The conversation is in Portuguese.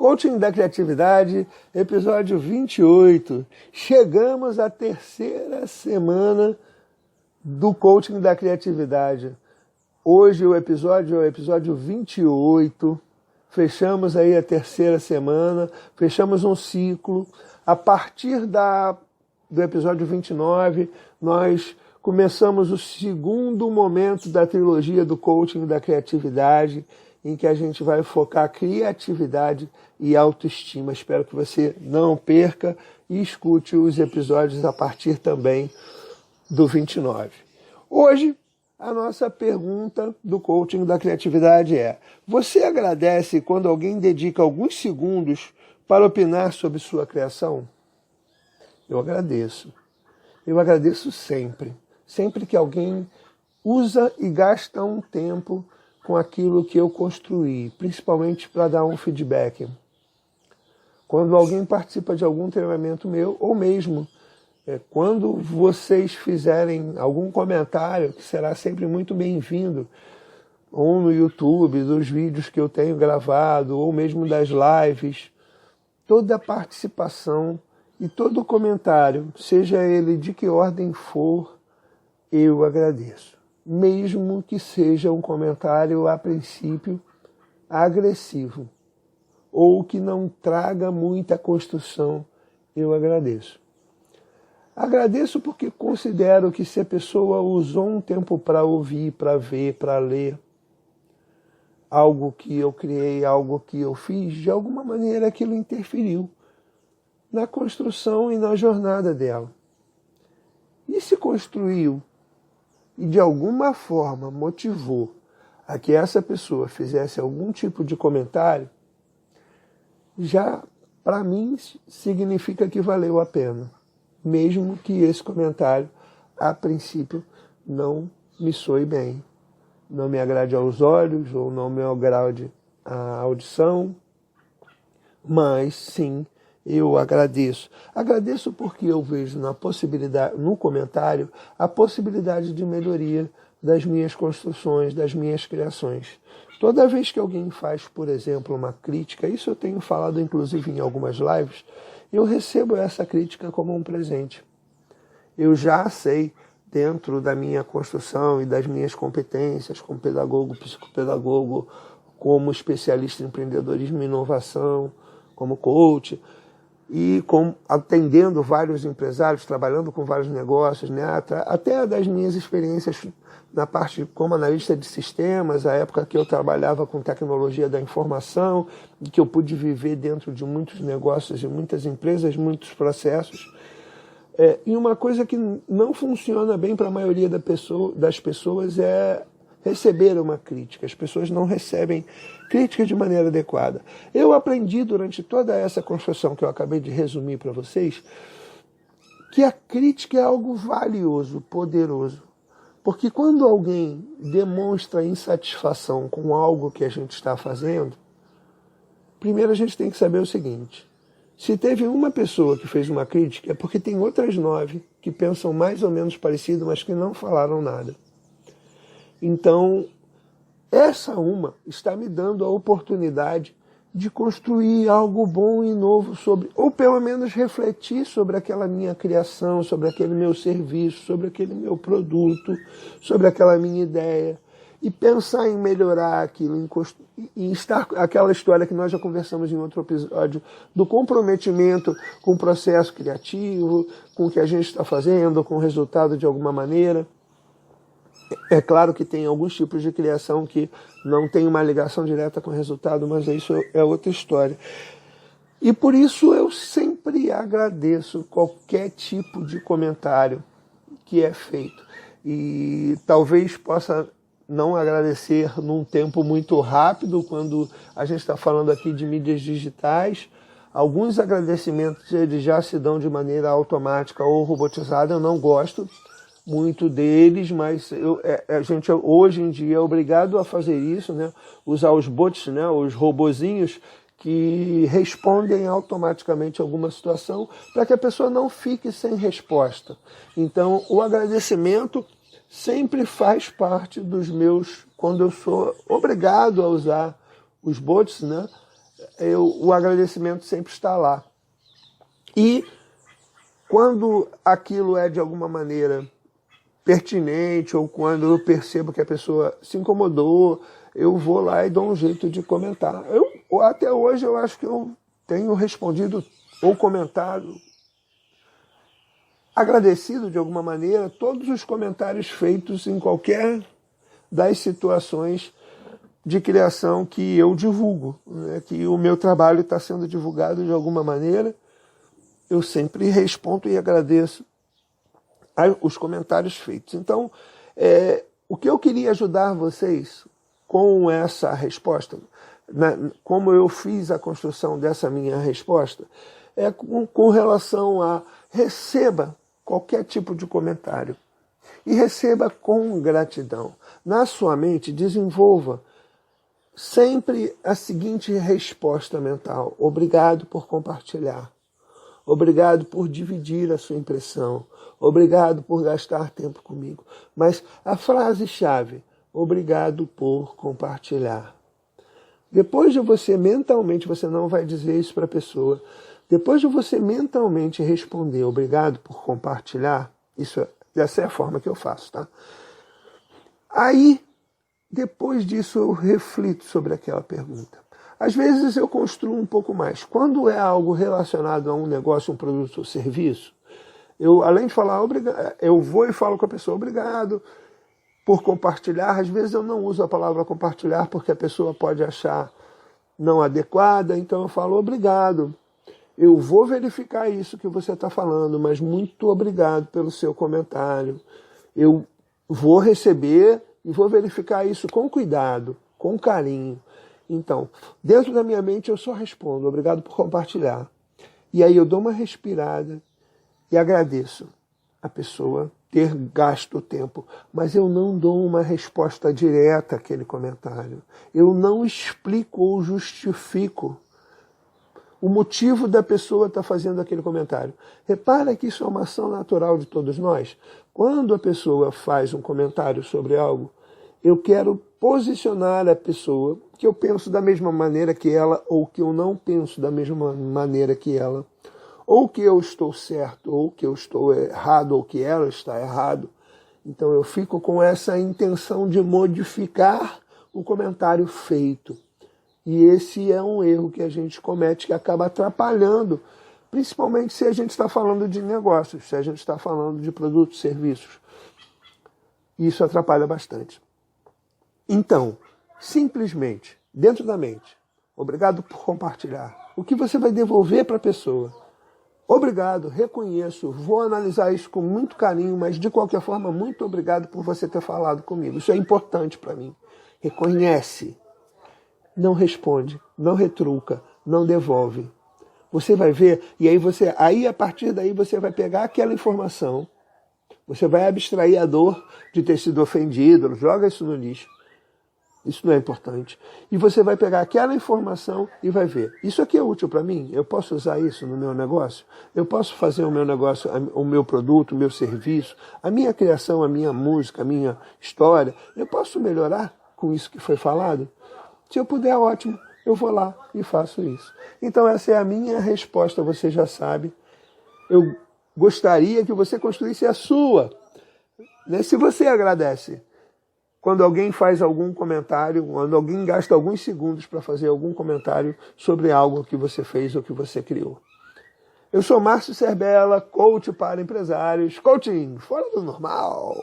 Coaching da Criatividade, episódio 28. Chegamos à terceira semana do Coaching da Criatividade. Hoje o episódio é o episódio 28. Fechamos aí a terceira semana, fechamos um ciclo. A partir do episódio 29, nós começamos o segundo momento da trilogia do Coaching da Criatividade, em que a gente vai focar criatividade e autoestima. Espero que você não perca e escute os episódios a partir também do 29. Hoje, a nossa pergunta do Coaching da Criatividade é: você agradece quando alguém dedica alguns segundos para opinar sobre sua criação? Eu agradeço. Eu agradeço sempre. Sempre que alguém usa e gasta um tempo com aquilo que eu construí, principalmente para dar um feedback. Quando alguém participa de algum treinamento meu, ou mesmo quando vocês fizerem algum comentário, que será sempre muito bem-vindo, ou no YouTube, dos vídeos que eu tenho gravado, ou mesmo das lives, toda a participação e todo comentário, seja ele de que ordem for, eu agradeço. Mesmo que seja um comentário, a princípio, agressivo, ou que não traga muita construção, eu agradeço. Agradeço porque considero que se a pessoa usou um tempo para ouvir, para ver, para ler, algo que eu criei, algo que eu fiz, de alguma maneira aquilo interferiu na construção e na jornada dela. E se construiu e de alguma forma motivou a que essa pessoa fizesse algum tipo de comentário, já para mim significa que valeu a pena, mesmo que esse comentário a princípio não me soe bem, não me agrade aos olhos ou não me agrade à audição, mas sim, eu agradeço. Agradeço porque eu vejo no comentário a possibilidade de melhoria das minhas construções, das minhas criações. Toda vez que alguém faz, por exemplo, uma crítica, isso eu tenho falado inclusive em algumas lives, eu recebo essa crítica como um presente. Eu já sei, dentro da minha construção e das minhas competências como pedagogo, psicopedagogo, como especialista em empreendedorismo e inovação, como coach, e atendendo vários empresários, trabalhando com vários negócios, né? Até das minhas experiências na parte como analista de sistemas, a época que eu trabalhava com tecnologia da informação, e que eu pude viver dentro de muitos negócios, de muitas empresas, muitos processos. E uma coisa que não funciona bem para a maioria das pessoas é receber uma crítica. As pessoas não recebem crítica de maneira adequada. Eu aprendi durante toda essa construção que eu acabei de resumir para vocês, que a crítica é algo valioso, poderoso. Porque quando alguém demonstra insatisfação com algo que a gente está fazendo, primeiro a gente tem que saber o seguinte: se teve uma pessoa que fez uma crítica, é porque tem outras 9 que pensam mais ou menos parecido, mas que não falaram nada. Então, essa uma está me dando a oportunidade de construir algo bom e novo sobre, ou pelo menos refletir sobre aquela minha criação, sobre aquele meu serviço, sobre aquele meu produto, sobre aquela minha ideia, e pensar em melhorar aquilo, em estar aquela história que nós já conversamos em outro episódio, do comprometimento com o processo criativo, com o que a gente está fazendo, com o resultado de alguma maneira. É claro que tem alguns tipos de criação que não tem uma ligação direta com o resultado, mas isso é outra história. E por isso eu sempre agradeço qualquer tipo de comentário que é feito. E talvez possa não agradecer num tempo muito rápido, quando a gente está falando aqui de mídias digitais. Alguns agradecimentos eles já se dão de maneira automática ou robotizada, eu não gosto muito deles, mas a gente hoje em dia é obrigado a fazer isso, né? Usar os bots, né? Os robozinhos que respondem automaticamente a alguma situação para que a pessoa não fique sem resposta. Então, o agradecimento sempre faz parte dos meus, quando eu sou obrigado a usar os bots, né? o agradecimento sempre está lá. E quando aquilo é de alguma maneira pertinente, ou quando eu percebo que a pessoa se incomodou, eu vou lá e dou um jeito de comentar. Até hoje eu acho que eu tenho respondido ou comentado, agradecido de alguma maneira, todos os comentários feitos em qualquer das situações de criação que eu divulgo, né? Que o meu trabalho está sendo divulgado de alguma maneira, eu sempre respondo e agradeço os comentários feitos. Então, o que eu queria ajudar vocês com essa resposta, como eu fiz a construção dessa minha resposta, é com relação a receba qualquer tipo de comentário e receba com gratidão. Na sua mente, desenvolva sempre a seguinte resposta mental: obrigado por compartilhar. Obrigado por dividir a sua impressão. Obrigado por gastar tempo comigo. Mas a frase-chave: obrigado por compartilhar. Depois de você mentalmente, você não vai dizer isso para a pessoa, depois de você mentalmente responder obrigado por compartilhar, essa é a forma que eu faço, tá? Aí, depois disso, eu reflito sobre aquela pergunta. Às vezes eu construo um pouco mais. Quando é algo relacionado a um negócio, um produto ou serviço, além de falar obrigado, eu vou e falo com a pessoa obrigado por compartilhar. Às vezes eu não uso a palavra compartilhar porque a pessoa pode achar não adequada, então eu falo obrigado. Eu vou verificar isso que você está falando, mas muito obrigado pelo seu comentário. Eu vou receber e vou verificar isso com cuidado, com carinho. Então, dentro da minha mente eu só respondo obrigado por compartilhar. E aí eu dou uma respirada e agradeço a pessoa ter gasto o tempo, mas eu não dou uma resposta direta àquele comentário. Eu não explico ou justifico o motivo da pessoa estar fazendo aquele comentário. Repara que isso é uma ação natural de todos nós. Quando a pessoa faz um comentário sobre algo, eu quero posicionar a pessoa que eu penso da mesma maneira que ela, ou que eu não penso da mesma maneira que ela, ou que eu estou certo, ou que eu estou errado, ou que ela está errado. Então eu fico com essa intenção de modificar o comentário feito. E esse é um erro que a gente comete, que acaba atrapalhando, principalmente se a gente está falando de negócios, se a gente está falando de produtos, serviços. Isso atrapalha bastante. Então, simplesmente, dentro da mente, obrigado por compartilhar. O que você vai devolver para a pessoa? Obrigado, reconheço, vou analisar isso com muito carinho, mas de qualquer forma, muito obrigado por você ter falado comigo. Isso é importante para mim. Reconhece. Não responde, não retruca, não devolve. Você vai ver, e aí a partir daí você vai pegar aquela informação, você vai abstrair a dor de ter sido ofendido, joga isso no lixo. Isso não é importante. E você vai pegar aquela informação e vai ver. Isso aqui é útil para mim? Eu posso usar isso no meu negócio? Eu posso fazer o meu negócio, o meu produto, o meu serviço, a minha criação, a minha música, a minha história? Eu posso melhorar com isso que foi falado? Se eu puder, ótimo. Eu vou lá e faço isso. Então essa é a minha resposta, você já sabe. Eu gostaria que você construísse a sua. Né? Se você agradece quando alguém faz algum comentário, quando alguém gasta alguns segundos para fazer algum comentário sobre algo que você fez ou que você criou. Eu sou Márcio Serbella, coach para empresários, coaching fora do normal.